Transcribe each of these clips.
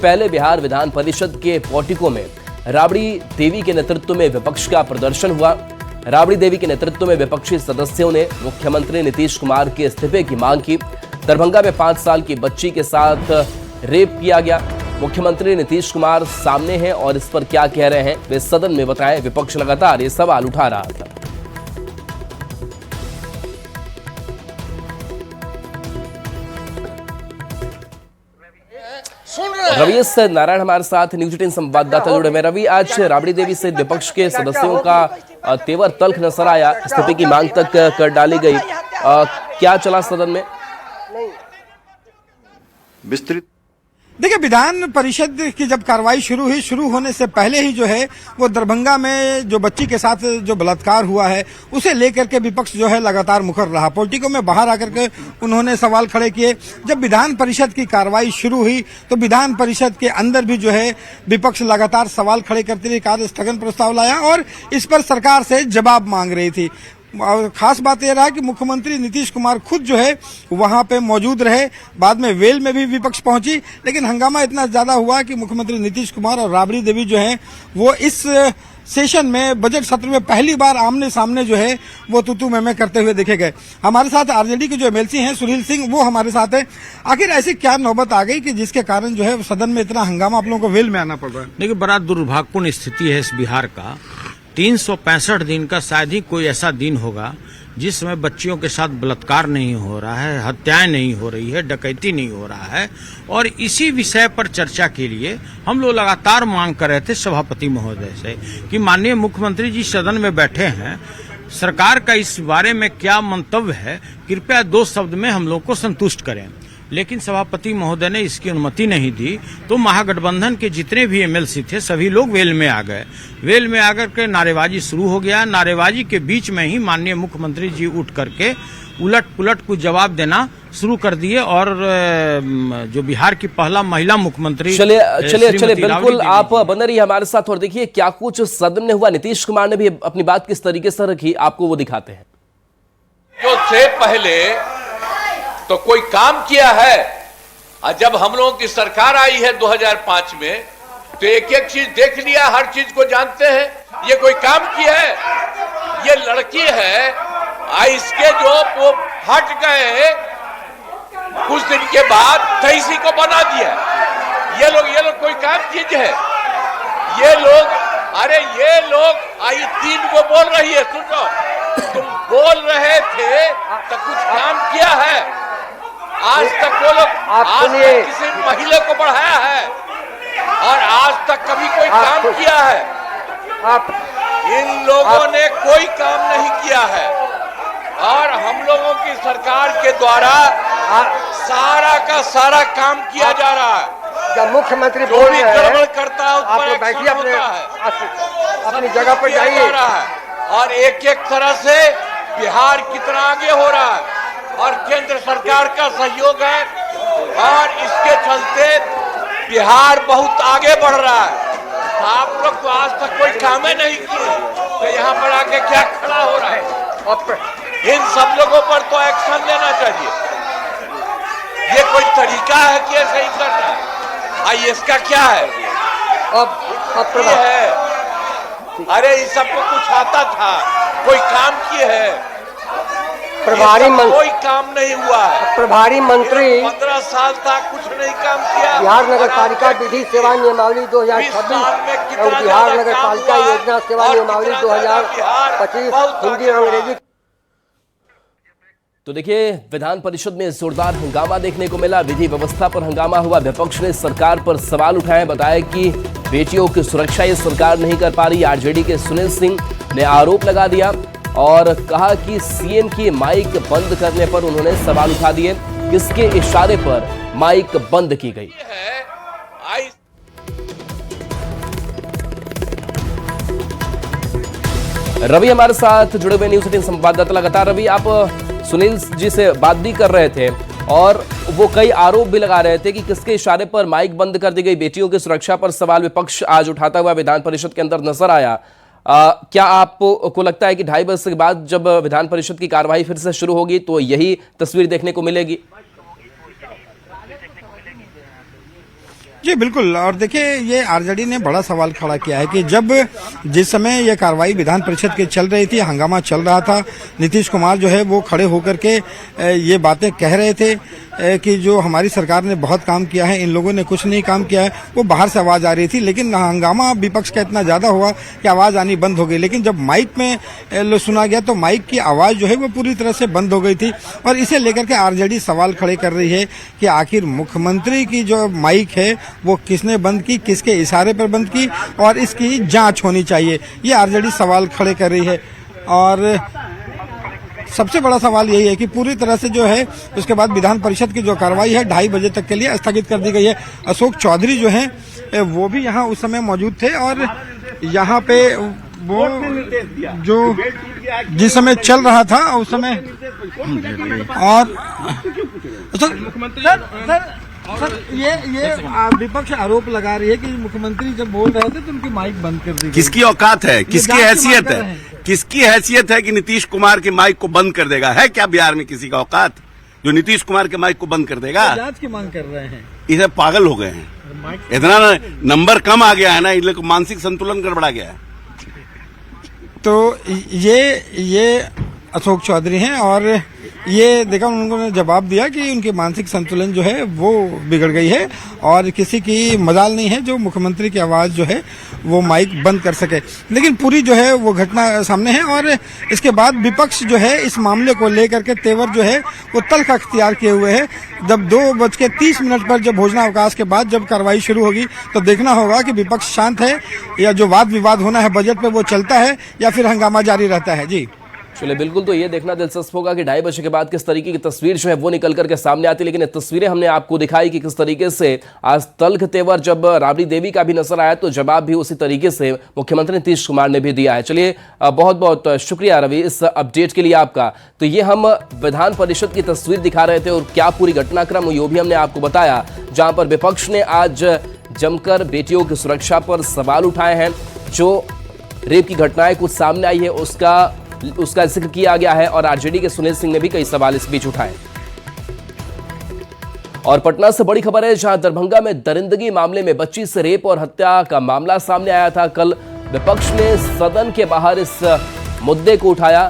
पहले बिहार विधान परिषद के पोर्टिको में राबड़ी देवी के नेतृत्व में विपक्ष का प्रदर्शन हुआ। राबड़ी देवी के नेतृत्व में विपक्षी सदस्यों ने मुख्यमंत्री नीतीश कुमार के इस्तीफे की मांग की। दरभंगा में 5 साल की बच्ची के साथ रेप किया गया। मुख्यमंत्री नीतीश कुमार सामने हैं और इस पर क्या कह रहे हैं वे सदन में बताएं। विपक्ष लगातार ये सवाल उठा रहा था। रवि नारायण हमारे साथ न्यूज 18 संवाददाता जुड़े हैं। रवि, आज राबड़ी देवी से विपक्ष के सदस्यों का तेवर तल्ख नजर आया, इस्तीफे की मांग तक कर डाली गई। क्या चला सदन में? विस्तृत देखिए, विधान परिषद की जब कार्रवाई शुरू होने से पहले ही जो है वो दरभंगा में जो बच्ची के साथ जो बलात्कार हुआ है उसे लेकर के विपक्ष जो है लगातार मुखर रहा। पॉलिटिको में बाहर आकर के उन्होंने सवाल खड़े किए। जब विधान परिषद की कार्रवाई शुरू हुई तो विधान परिषद के अंदर भी जो है विपक्ष लगातार सवाल खड़े करते हुए कार्य स्थगन प्रस्ताव लाया और इस पर सरकार से जवाब मांग रही थी। और खास बात यह रहा कि मुख्यमंत्री नीतीश कुमार खुद जो है वहां पे मौजूद रहे। बाद में वेल में भी विपक्ष पहुंची, लेकिन हंगामा इतना ज्यादा हुआ कि मुख्यमंत्री नीतीश कुमार और राबड़ी देवी जो है वो इस सेशन में बजट सत्र में पहली बार आमने सामने जो है वो तू मैं करते हुए देखे गए। हमारे साथ आरजेडी के जो एमएलसी हैं सुनील सिंह, वो हमारे साथ है। आखिर ऐसी क्या नौबत आ गई कि जिसके कारण जो है सदन में इतना हंगामा आप लोगों को वेल में आना पड़ रहा है? देखिए, बड़ा दुर्भाग्यपूर्ण स्थिति है इस बिहार का। 365 दिन का शायद ही कोई ऐसा दिन होगा जिसमें बच्चियों के साथ बलात्कार नहीं हो रहा है, हत्याएं नहीं हो रही है, डकैती नहीं हो रहा है। और इसी विषय पर चर्चा के लिए हम लोग लगातार मांग कर रहे थे सभापति महोदय से कि माननीय मुख्यमंत्री जी सदन में बैठे हैं, सरकार का इस बारे में क्या मंतव्य है, कृपया 2 शब्द में हम लोग को संतुष्ट करें। लेकिन सभापति महोदय ने इसकी अनुमति नहीं दी, तो महागठबंधन के जितने भी एमएलसी थे सभी लोग वेल में आ गए। वेल में आकर के नारेबाजी शुरू हो गया। नारेबाजी के बीच में ही माननीय मुख्यमंत्री जी उठ करके उलट पुलट कुछ जवाब देना शुरू कर दिए और जो बिहार की पहला महिला मुख्यमंत्री चलिए बिल्कुल आप बने रहिए हमारे साथ और देखिए क्या कुछ सदन में हुआ। नीतीश कुमार ने भी अपनी बात किस तरीके से रखी, आपको वो दिखाते हैं। जो से पहले तो कोई काम किया है, और जब हम लोगों की सरकार आई है 2005 में तो एक एक चीज देख लिया, हर चीज को जानते हैं। ये कोई काम किया है? ये लड़की है, इसके जो वो हट गए कुछ दिन के बाद 23 को बना दिया। ये लोग कोई काम चीज है? ये लोग आई 3 को बोल रही है। सुनो, तुम बोल रहे थे तो कुछ काम किया है? आज तक वो लोग किसी महिला को बढ़ाया है और आज तक कभी कोई काम किया है? इन लोगों ने कोई काम नहीं किया है और हम लोगों की सरकार के द्वारा सारा का सारा काम किया जा रहा है। जब मुख्यमंत्री बोल रहे हैं, गड़बड़ करता है आप लोग बैठिए, अपनी जगह पर जाइए। और एक एक तरह से बिहार कितना आगे हो रहा है और केंद्र सरकार का सहयोग है और इसके चलते बिहार बहुत आगे बढ़ रहा है। आप लोग तो आज तक कोई काम ही नहीं किए, तो यहाँ पर आके क्या खड़ा हो रहा है? इन सब लोगों पर तो एक्शन लेना चाहिए। ये कोई तरीका है कि ऐसे ही करना है? इसका क्या है? अब ये है, अरे इस सबको कुछ आता था, कोई काम किए है? प्रभारी कोई काम नहीं हुआ है। प्रभारी मंत्री 15 साल तक कुछ नहीं काम किया। बिहार नगर पालिका विधि सेवा नियमावली 2026 और बिहार नगर पालिका योजना सेवा नियमावली 2025 हिंदी और अंग्रेजी। तो देखिए, विधान परिषद में जोरदार हंगामा देखने को मिला। विधि व्यवस्था पर हंगामा हुआ। विपक्ष ने सरकार पर सवाल उठाए, बताया कि बेटियों की सुरक्षा ये सरकार नहीं कर पा रही। आरजेडी के सुनील सिंह ने आरोप लगा दिया और कहा कि सीएम की माइक बंद करने पर उन्होंने सवाल उठा दिए। किसके इशारे पर माइक बंद की गई? रवि हमारे साथ जुड़े हुए न्यूज 18 संवाददाता लगातार। रवि, आप सुनील जी से बात भी कर रहे थे और वो कई आरोप भी लगा रहे थे कि किसके इशारे पर माइक बंद कर दी गई। बेटियों की सुरक्षा पर सवाल विपक्ष आज उठाता हुआ विधान परिषद के अंदर नजर आया। क्या आपको लगता है कि 2:30 बजे के बाद जब विधान परिषद की कार्यवाही फिर से शुरू होगी तो यही तस्वीर देखने को मिलेगी? जी बिल्कुल। और देखिए, ये आरजेडी ने बड़ा सवाल खड़ा किया है कि जिस समय ये कार्रवाई विधान परिषद की चल रही थी, हंगामा चल रहा था, नीतीश कुमार जो है वो खड़े होकर के ये बातें कह रहे थे कि जो हमारी सरकार ने बहुत काम किया है, इन लोगों ने कुछ नहीं काम किया है। वो बाहर से आवाज आ रही थी, लेकिन हंगामा विपक्ष का इतना ज्यादा हुआ कि आवाज आनी बंद हो गई। लेकिन जब माइक में सुना गया तो माइक की आवाज जो है वो पूरी तरह से बंद हो गई थी। और इसे लेकर के आरजेडी सवाल खड़े कर रही है कि आखिर मुख्यमंत्री की जो माइक है वो किसने बंद की, किसके इशारे पर बंद की, और इसकी जांच होनी चाहिए। ये आरजेडी सवाल खड़े कर रही है। और सबसे बड़ा सवाल यही है कि पूरी तरह से जो है उसके बाद विधान परिषद की जो कार्रवाई है 2:30 बजे तक के लिए स्थगित कर दी गई है। अशोक चौधरी जो है वो भी यहाँ उस समय मौजूद थे और यहाँ पे वो जो जिस समय चल रहा था उस समय और सर ये विपक्ष आरोप लगा रही है कि मुख्यमंत्री जब बोल रहे थे तो उनकी माइक बंद कर दी गई। किसकी औकात है, किसकी हैसियत है, किसकी हैसियत है कि नीतीश कुमार की माइक को बंद कर देगा? है क्या बिहार में किसी का औकात जो नीतीश कुमार के माइक को बंद कर देगा? जांच की मांग कर रहे हैं। इसे पागल हो गए हैं, इतना नंबर कम आ गया है ना, इन लोग मानसिक संतुलन गड़बड़ा गया है। तो ये अशोक चौधरी हैं और ये देखा उन्होंने जवाब दिया कि उनकी मानसिक संतुलन जो है वो बिगड़ गई है और किसी की मजाल नहीं है जो मुख्यमंत्री की आवाज जो है वो माइक बंद कर सके। लेकिन पूरी जो है वो घटना सामने है और इसके बाद विपक्ष जो है इस मामले को लेकर के तेवर जो है वो तल्ख अख्तियार किए हुए है। जब 2:30 पर जब भोजनावकाश के बाद जब कार्रवाई शुरू होगी तो देखना होगा कि विपक्ष शांत है या जो वाद विवाद होना है बजट पे वो चलता है या फिर हंगामा जारी रहता है। जी चलिए, बिल्कुल। तो ये देखना दिलचस्प होगा कि 2:30 बजे के बाद किस तरीके की तस्वीर जो है वो निकल करके सामने आती है। लेकिन ये तस्वीरें हमने आपको दिखाई कि किस तरीके से आज तल्ख तेवर जब राबड़ी देवी का भी नजर आया तो जवाब भी उसी तरीके से मुख्यमंत्री नीतीश कुमार ने भी दिया है। चलिए, बहुत बहुत शुक्रिया रवि इस अपडेट के लिए आपका। तो ये हम विधान परिषद की तस्वीर दिखा रहे थे और क्या पूरी घटनाक्रम ये भी हमने आपको बताया, जहां पर विपक्ष ने आज जमकर बेटियों की सुरक्षा पर सवाल उठाए हैं। जो रेप की घटनाएं कुछ सामने आई है उसका जिक्र किया गया है और आरजेडी के सुनील सिंह ने भी कई सवाल इस बीच उठाए। और पटना से बड़ी खबर है, जहां दरभंगा में दरिंदगी मामले में बच्ची से रेप और हत्या का मामला सामने आया था। कल विपक्ष ने सदन के बाहर इस मुद्दे को उठाया,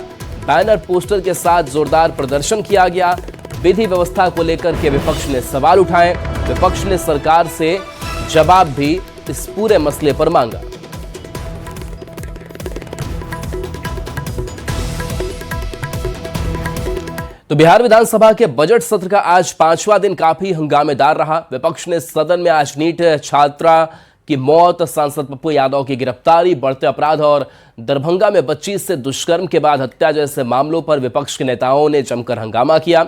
बैनर पोस्टर के साथ जोरदार प्रदर्शन किया गया। विधि व्यवस्था को लेकर के विपक्ष ने सवाल उठाए। विपक्ष ने सरकार से जवाब भी इस पूरे मसले पर मांगा। तो बिहार विधानसभा के बजट सत्र का आज 5वां दिन काफी हंगामेदार रहा। विपक्ष ने सदन में आज नीट छात्रा की मौत, सांसद पप्पू यादव की गिरफ्तारी, बढ़ते अपराध और दरभंगा में बच्ची से दुष्कर्म के बाद हत्या जैसे मामलों पर विपक्ष के नेताओं ने जमकर हंगामा किया।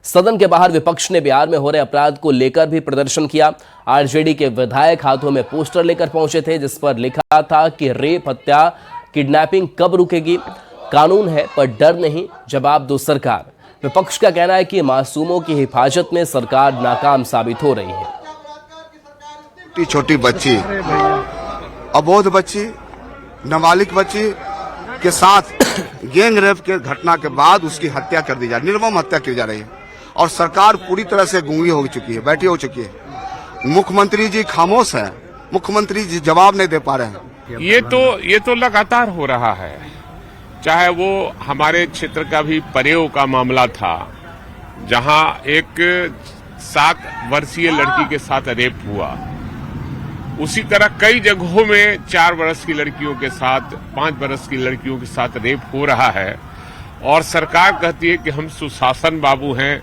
सदन के बाहर विपक्ष ने बिहार में हो रहे अपराध को लेकर भी प्रदर्शन किया। आरजेडी के विधायक हाथों में पोस्टर लेकर पहुंचे थे जिस पर लिखा था कि रेप, हत्या, किडनैपिंग कब रुकेगी? कानून है पर डर नहीं, जवाब दो सरकार। विपक्ष का कहना है कि मासूमों की हिफाजत में सरकार नाकाम साबित हो रही है। छोटी बच्ची, अबोध बच्ची, नाबालिग बच्ची के साथ गैंग रेप के घटना के बाद उसकी हत्या कर दी जा रही, निर्मम हत्या की जा रही है और सरकार पूरी तरह से गूंगी हो चुकी है, बैठी हो चुकी है। मुख्यमंत्री जी खामोश है, मुख्यमंत्री जी जवाब नहीं दे पा रहे हैं। ये तो लगातार हो रहा है, चाहे वो हमारे क्षेत्र का भी परेव का मामला था जहां एक 7 वर्षीय लड़की के साथ रेप हुआ, उसी तरह कई जगहों में 4 वर्ष की लड़कियों के साथ, 5 वर्ष की लड़कियों के साथ रेप हो रहा है और सरकार कहती है कि हम सुशासन बाबू हैं,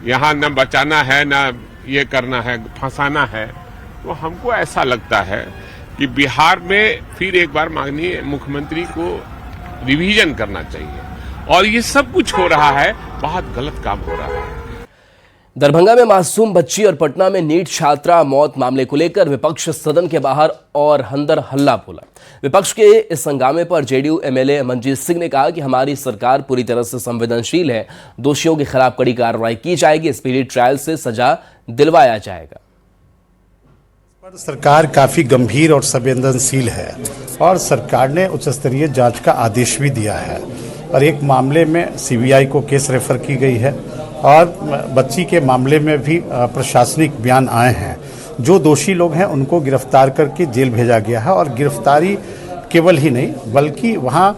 यहाँ न बचाना है न ये करना है, फंसाना है। तो हमको ऐसा लगता है कि बिहार में फिर एक बार माननीय मुख्यमंत्री को रिवीजन करना चाहिए और ये सब कुछ हो रहा है, बहुत गलत काम हो रहा है। दरभंगा में मासूम बच्ची और पटना में नीट छात्रा मौत मामले को लेकर विपक्ष सदन के बाहर और अंदर हल्ला बोला। विपक्ष के इस हंगामे पर जेडीयू एमएलए मंजीत सिंह ने कहा कि हमारी सरकार पूरी तरह से संवेदनशील है, दोषियों के खिलाफ कड़ी कार्रवाई की जाएगी, स्पीडी ट्रायल से सजा दिलवाया जाएगा। सरकार काफी गंभीर और संवेदनशील है और सरकार ने उच्च स्तरीय जांच का आदेश भी दिया है और एक मामले में सीबीआई को केस रेफर की गई है और बच्ची के मामले में भी प्रशासनिक बयान आए हैं जो दोषी लोग हैं उनको गिरफ्तार करके जेल भेजा गया है। और गिरफ्तारी केवल ही नहीं बल्कि वहाँ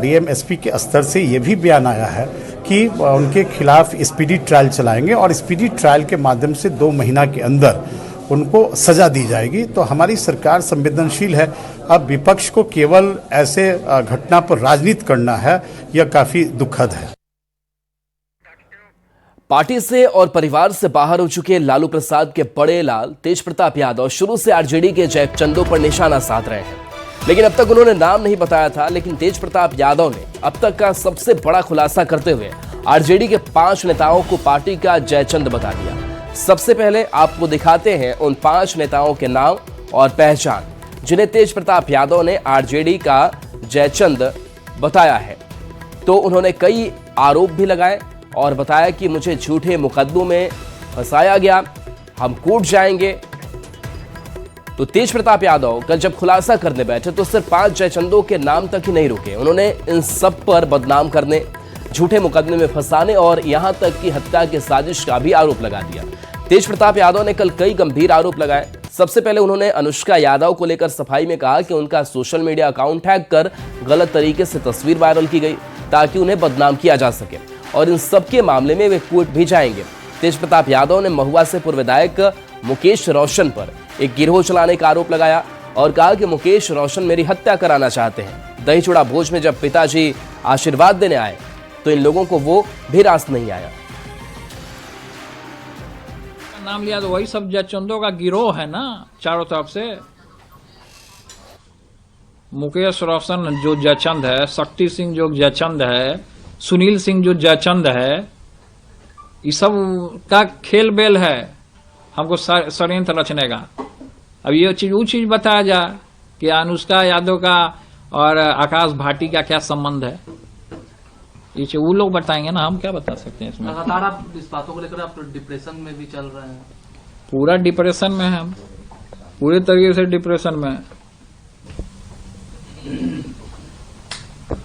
डीएम एसपी के स्तर से ये भी बयान आया है कि उनके खिलाफ स्पीडी ट्रायल चलाएंगे और स्पीडी ट्रायल के माध्यम से 2 महीना के अंदर उनको सजा दी जाएगी। तो हमारी सरकार संवेदनशील है। अब विपक्ष को केवल ऐसे घटना पर राजनीति करना है, यह काफी दुखद है। पार्टी से और परिवार से बाहर हो चुके लालू प्रसाद के बड़े लाल तेज प्रताप यादव शुरू से आरजेडी के जयचंदों पर निशाना साध रहे हैं, लेकिन अब तक उन्होंने नाम नहीं बताया था। लेकिन तेज प्रताप यादव ने अब तक का सबसे बड़ा खुलासा करते हुए आरजेडी के 5 नेताओं को पार्टी का जयचंद बता दिया। सबसे पहले आपको दिखाते हैं उन 5 नेताओं के नाम और पहचान जिन्हें तेज प्रताप यादव ने आरजेडी का जयचंद बताया है। तो उन्होंने कई आरोप भी लगाए और बताया कि मुझे झूठे मुकदमों में फंसाया गया, हम कोर्ट जाएंगे। तो तेज प्रताप यादव कल जब खुलासा करने बैठे तो सिर्फ 5 जयचंदों के नाम तक ही नहीं रुके, उन्होंने इन सब पर बदनाम करने, झूठे मुकदमे में फंसाने और यहां तक कि हत्या की साजिश का भी आरोप लगा दिया। तेज प्रताप यादव ने कल कई गंभीर आरोप लगाए। सबसे पहले उन्होंने अनुष्का यादव को लेकर सफाई में कहा कि उनका सोशल मीडिया अकाउंट हैक कर गलत तरीके से तस्वीर वायरल की गई ताकि उन्हें बदनाम किया जा सके और इन सबके मामले में वे कोर्ट भी जाएंगे। तेज प्रताप यादव ने महुआ से पूर्व विधायक मुकेश रोशन पर एक गिरोह चलाने का आरोप लगाया और कहा कि मुकेश रोशन मेरी हत्या कराना चाहते हैं। दही चूड़ा भोज में जब पिताजी आशीर्वाद देने आए तो इन लोगों को वो भी रास नहीं आया। नाम लिया तो वही सब जयचंदों का गिरोह है ना, चारों तरफ से। मुकेश रोशन जो जयचंद है, शक्ति सिंह जो जयचंद है, सुनील सिंह जो जयचंद है, ये सब का खेल बेल है हमको षड्यंत्र रचने का। अब ये चीज वो चीज बताया जाए कि अनुष्का यादव का और आकाश भाटी का क्या संबंध है, ये वो लोग बताएंगे ना, हम क्या बता सकते हैं इसमें। लगातार आप इस बातों को लेकर आप डिप्रेशन में भी चल रहे हैं। पूरा डिप्रेशन में है हम, पूरे तरीके से डिप्रेशन में।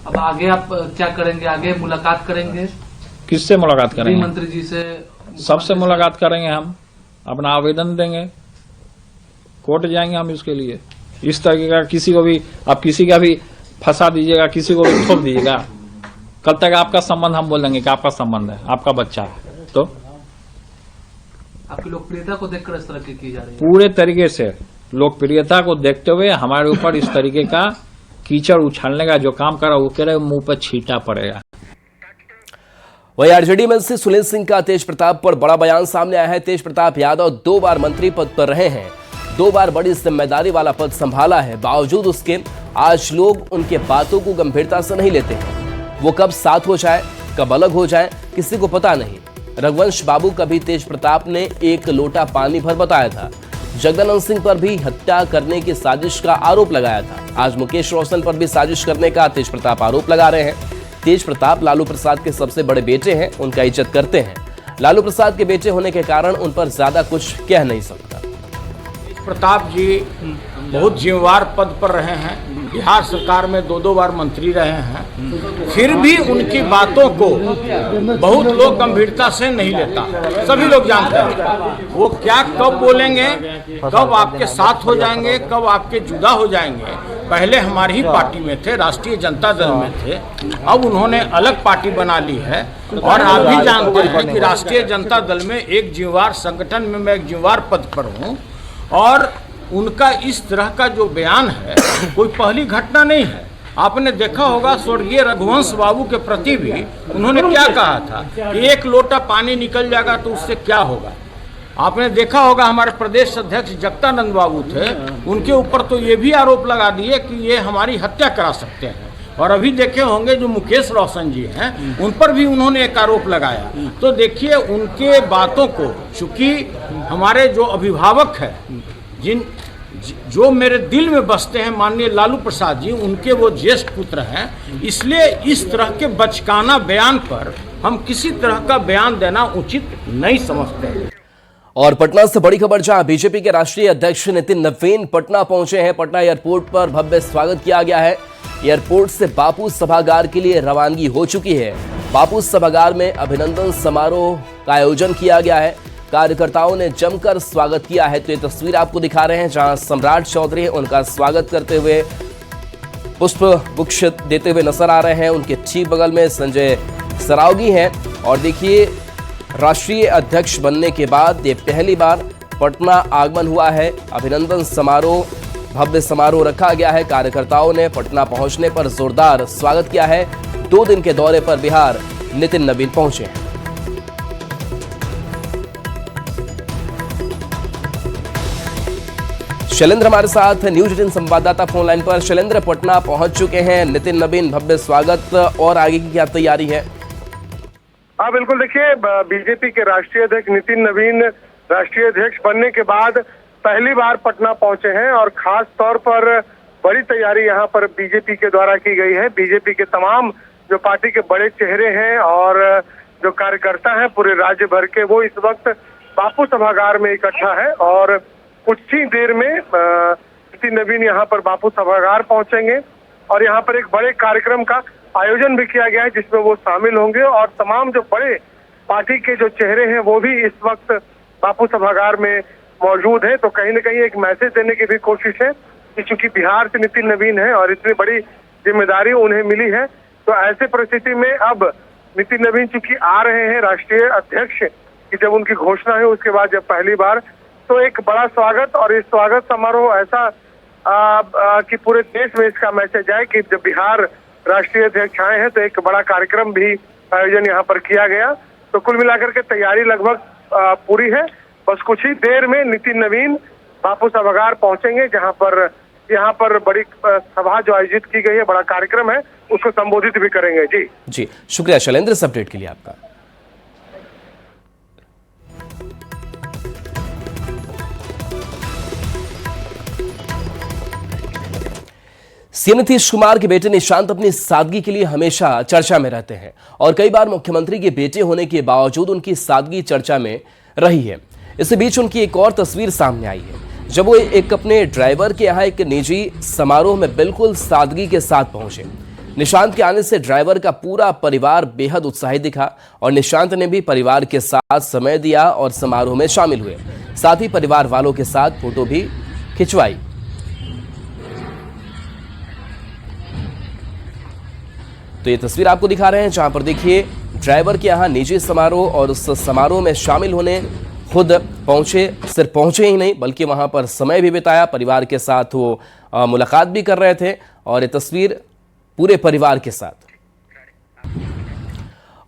अब आगे आप क्या करेंगे? आगे मुलाकात करेंगे? किससे मुलाकात करेंगे? मंत्री जी से, सबसे मुलाकात करेंगे। हम अपना आवेदन देंगे, कोर्ट जाएंगे हम इसके लिए। इस तरीके का किसी को भी आप किसी का भी फंसा दीजिएगा, किसी को भी थोप दीजिएगा, कल तक आपका संबंध हम बोल देंगे कि आपका संबंध है, आपका बच्चा है। तो आपकी लोकप्रियता को देखकर इस तरह की जा रही है। पूरे तरीके से लोकप्रियता को देखते हुए हमारे ऊपर इस तरीके का कीचड़ उछालने का जो काम करा वो कह रहे मुंह पर छींटा पड़ेगा। वही आरजेडी में से सुनील सिंह का तेज प्रताप पर बड़ा बयान सामने आया है। तेज प्रताप यादव 2 बार मंत्री पद पर रहे हैं, 2 बार बड़ी जिम्मेदारी वाला पद संभाला है, बावजूद उसके आज लोग उनके बातों को गंभीरता से नहीं लेते हैं। वो कब साथ हो जाए, कब अलग हो जाए, किसी को पता नहीं। रघुवंश बाबू का भी तेज प्रताप ने 1 लोटा पानी भर बताया था। जगदानंद सिंह पर भी हत्या करने की साजिश का आरोप लगाया था। आज मुकेश रोशन पर भी साजिश करने का तेज प्रताप आरोप लगा रहे हैं। तेज प्रताप लालू प्रसाद के सबसे बड़े बेटे हैं, उनका इज्जत करते हैं। लालू प्रसाद के बेटे होने के कारण उन पर ज्यादा कुछ कह नहीं सकता। तेज प्रताप जी बहुत जिम्मेवार पद पर रहे हैं, बिहार सरकार में 2 बार मंत्री रहे हैं, फिर भी उनकी बातों को बहुत लोग गंभीरता से नहीं लेता। सभी लोग जानते हैं वो क्या कब बोलेंगे, कब आपके साथ हो जाएंगे, कब आपके जुदा हो जाएंगे। पहले हमारी ही पार्टी में थे, राष्ट्रीय जनता दल में थे, अब उन्होंने अलग पार्टी बना ली है। और आप भी जानते हैं कि राष्ट्रीय जनता दल में एक जिम्मेवार संगठन में मैं एक जिम्मेवार पद पर हूँ और उनका इस तरह का जो बयान है कोई पहली घटना नहीं है। आपने देखा होगा स्वर्गीय रघुवंश बाबू के प्रति भी उन्होंने क्या कहा था कि 1 लोटा पानी निकल जाएगा तो उससे क्या होगा। आपने देखा होगा हमारे प्रदेश अध्यक्ष जगदानंद बाबू थे, उनके ऊपर तो ये भी आरोप लगा दिए कि ये हमारी हत्या करा सकते हैं। और अभी देखे होंगे जो मुकेश रोशन जी हैं उन पर भी उन्होंने एक आरोप लगाया। तो देखिए उनके बातों को, चूंकि हमारे जो अभिभावक है जो मेरे दिल में बसते हैं, माननीय लालू प्रसाद जी, उनके वो ज्येष्ठ पुत्र हैं, इसलिए इस तरह के बचकाना बयान पर हम किसी तरह का बयान देना उचित नहीं समझते। और पटना से बड़ी खबर, जहां बीजेपी के राष्ट्रीय अध्यक्ष नितिन नवीन पटना पहुंचे हैं। पटना एयरपोर्ट पर भव्य स्वागत किया गया है। एयरपोर्ट से बापू सभागार के लिए रवानगी हो चुकी है। बापू सभागार में अभिनंदन समारोह का आयोजन किया गया है। कार्यकर्ताओं ने जमकर स्वागत किया है। तो ये तस्वीर आपको दिखा रहे हैं जहां सम्राट चौधरी उनका स्वागत करते हुए पुष्प गुच्छ देते हुए नजर आ रहे हैं। उनके ठीक बगल में संजय सरावगी हैं और देखिए राष्ट्रीय अध्यक्ष बनने के बाद ये पहली बार पटना आगमन हुआ है। अभिनंदन समारोह, भव्य समारोह रखा गया है। कार्यकर्ताओं ने पटना पहुंचने पर जोरदार स्वागत किया है। 2 दिन के दौरे पर बिहार नितिन नवीन पहुंचे हैं। शैलेंद्र हमारे साथ न्यूज 18 संवाददाता फोन लाइन पर। शैलेंद्र, पटना पहुंच चुके हैं नितिन नवीन, भव्य स्वागत और आगे की क्या तैयारी है? हाँ बिल्कुल, देखिए बीजेपी के राष्ट्रीय अध्यक्ष नितिन नवीन राष्ट्रीय अध्यक्ष बनने के बाद पहली बार पटना पहुंचे हैं और खास तौर पर बड़ी तैयारी यहाँ पर बीजेपी के द्वारा की गई है। बीजेपी के तमाम जो पार्टी के बड़े चेहरे हैं और जो कार्यकर्ता हैं पूरे राज्य भर के, वो इस वक्त बापू सभागार में इकट्ठा है और कुछ ही देर में नितिन नवीन यहाँ पर बापू सभागार पहुंचेंगे और यहाँ पर एक बड़े कार्यक्रम का आयोजन भी किया गया है जिसमें वो शामिल होंगे और तमाम जो बड़े पार्टी के जो चेहरे हैं वो भी इस वक्त बापू सभागार में मौजूद है। तो कहीं न कहीं एक मैसेज देने की भी कोशिश है कि चूंकि बिहार से नितिन नवीन है और इतनी बड़ी जिम्मेदारी उन्हें मिली है, तो ऐसे परिस्थिति में अब नितिन नवीन चूंकि आ रहे हैं राष्ट्रीय अध्यक्ष की जब उनकी घोषणा है उसके बाद जब पहली बार, तो एक बड़ा स्वागत और इस स्वागत समारोह ऐसा कि पूरे देश में इसका मैसेज आए कि जब बिहार राष्ट्रीय अध्यक्ष आए हैं तो एक बड़ा कार्यक्रम भी आयोजन यहाँ पर किया गया। तो कुल मिलाकर के तैयारी लगभग पूरी है। बस कुछ ही देर में नितिन नवीन बापू सभागार पहुंचेंगे जहां पर यहाँ पर बड़ी सभा जो आयोजित की गई है, बड़ा कार्यक्रम है, उसको संबोधित भी करेंगे। जी शुक्रिया शैलेंद्र इस अपडेट के लिए आपका। सीएम नीतीश कुमार के बेटे निशांत अपनी सादगी के लिए हमेशा चर्चा में रहते हैं और कई बार मुख्यमंत्री के बेटे होने के बावजूद उनकी सादगी चर्चा में रही है। इसी बीच उनकी एक और तस्वीर सामने आई है जब वो एक अपने ड्राइवर के यहाँ एक निजी समारोह में बिल्कुल सादगी के साथ पहुंचे। निशांत के आने से ड्राइवर का पूरा परिवार बेहद उत्साहित दिखा और निशांत ने भी परिवार के साथ समय दिया और समारोह में शामिल हुए। साथ ही परिवार वालों के साथ फोटो भी खिंचवाई। तो ये तस्वीर आपको दिखा रहे हैं जहां पर देखिए ड्राइवर के यहाँ निजी समारोह और उस समारोह में शामिल होने खुद पहुंचे। सिर्फ पहुंचे ही नहीं बल्कि वहां पर समय भी बिताया, परिवार के साथ वो मुलाकात भी कर रहे थे और ये तस्वीर पूरे परिवार के साथ।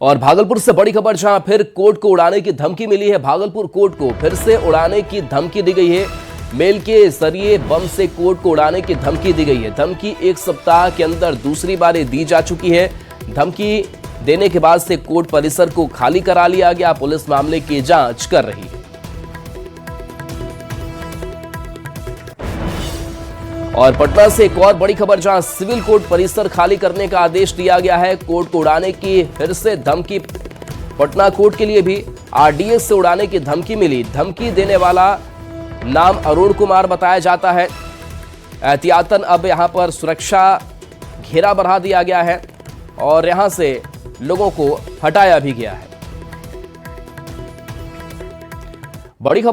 और भागलपुर से बड़ी खबर जहां फिर कोर्ट को उड़ाने की धमकी मिली है। भागलपुर कोर्ट को फिर से उड़ाने की धमकी दी गई है। मेल के जरिए बम से कोर्ट को उड़ाने की धमकी दी गई है। धमकी 1 सप्ताह के अंदर दूसरी बार दी जा चुकी है। धमकी देने के बाद से कोर्ट परिसर को खाली करा लिया गया। पुलिस मामले की जांच कर रही है। और पटना से एक और बड़ी खबर जहां सिविल कोर्ट परिसर खाली करने का आदेश दिया गया है। कोर्ट को उड़ाने की फिर से धमकी पटना कोर्ट के लिए भी आरडीएक्स से उड़ाने की धमकी मिली। धमकी देने वाला नाम अरुण कुमार बताया जाता है। एहतियातन अब यहां पर सुरक्षा घेरा बढ़ा दिया गया है और यहां से लोगों को हटाया भी गया है। बड़ी खबर